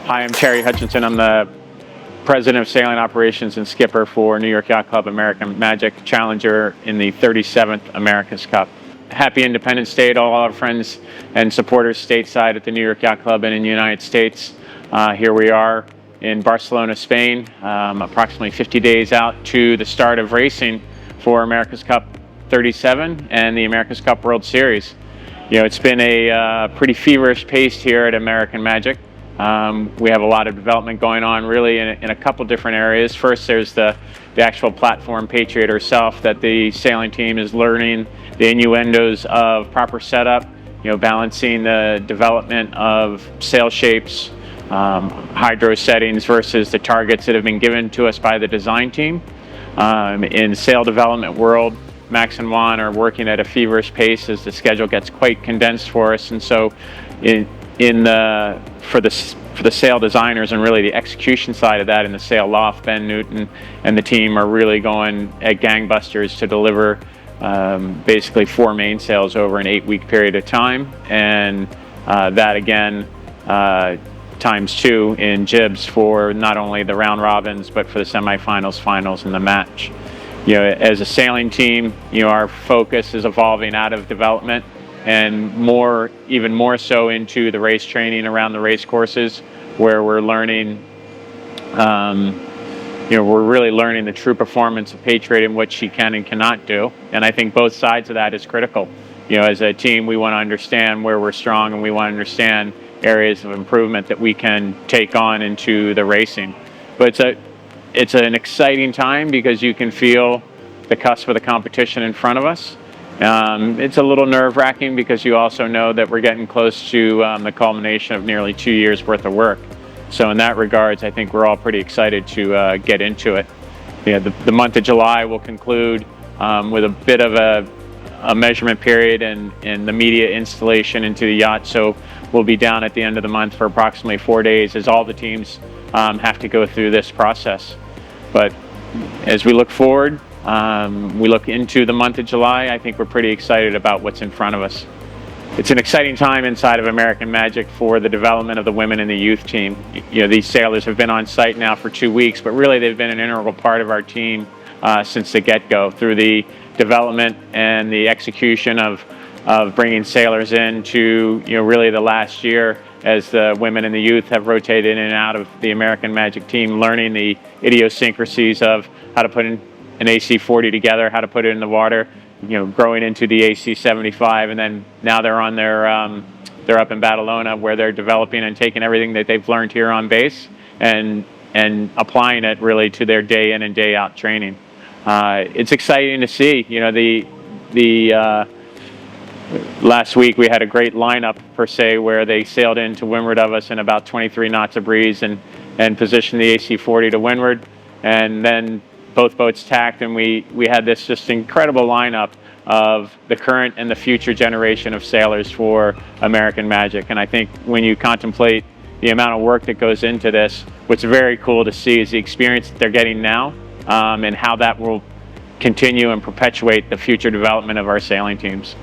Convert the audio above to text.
Hi, I'm Terry Hutchinson. I'm the President of Sailing Operations and Skipper for New York Yacht Club American Magic Challenger in the 37th America's Cup. Happy Independence Day to all our friends and supporters stateside at the New York Yacht Club and in the United States. Here we are in Barcelona, Spain, approximately 50 days out to the start of racing for America's Cup 37 and the America's Cup World Series. You know, it's been a pretty feverish pace here at American Magic. We have a lot of development going on really in a couple different areas. First, there's the actual platform Patriot herself that the sailing team is learning the innuendos of proper setup, you know, balancing the development of sail shapes, hydro settings versus the targets that have been given to us by the design team. In sail development world, Max and Juan are working at a feverish pace as the schedule gets quite condensed for us, and so for the sail designers and really the execution side of that in the sail loft, Ben Newton and the team are really going at gangbusters to deliver basically 4 mainsails over an 8-week period of time, and that again times 2 in jibs for not only the round robins but for the semifinals, finals, and the match. You know, as a sailing team, you know, our focus is evolving out of development and even more so into the race training around the race courses, where we're learning, we're really learning the true performance of Patriot and what she can and cannot do. And I think both sides of that is critical. You know, as a team, we want to understand where we're strong, and we want to understand areas of improvement that we can take on into the racing. But it's an exciting time because you can feel the cusp of the competition in front of us. It's a little nerve-wracking because you also know that we're getting close to the culmination of nearly 2 years worth of work. So in that regards, I think we're all pretty excited to get into it. Yeah, the month of July will conclude with a bit of a measurement period and the media installation into the yacht. So we'll be down at the end of the month for approximately 4 days as all the teams have to go through this process. But as we look forward, we look into the month of July, I think we're pretty excited about what's in front of us. It's an exciting time inside of American Magic for the development of the women and the youth team. You know, these sailors have been on site now for 2 weeks, but really they've been an integral part of our team since the get-go, through the development and the execution of bringing sailors in to, you know, really the last year as the women and the youth have rotated in and out of the American Magic team, learning the idiosyncrasies of how to put an AC-40 together, how to put it in the water, you know, growing into the AC-75, and then now they're on they're up in Barcelona, where they're developing and taking everything that they've learned here on base and applying it really to their day in and day out training. It's exciting to see. You know, last week we had a great lineup per se, where they sailed in to windward of us in about 23 knots of breeze and positioned the AC-40 to windward, and then both boats tacked, and we had this just incredible lineup of the current and the future generation of sailors for American Magic. And I think when you contemplate the amount of work that goes into this, what's very cool to see is the experience that they're getting now, and how that will continue and perpetuate the future development of our sailing teams.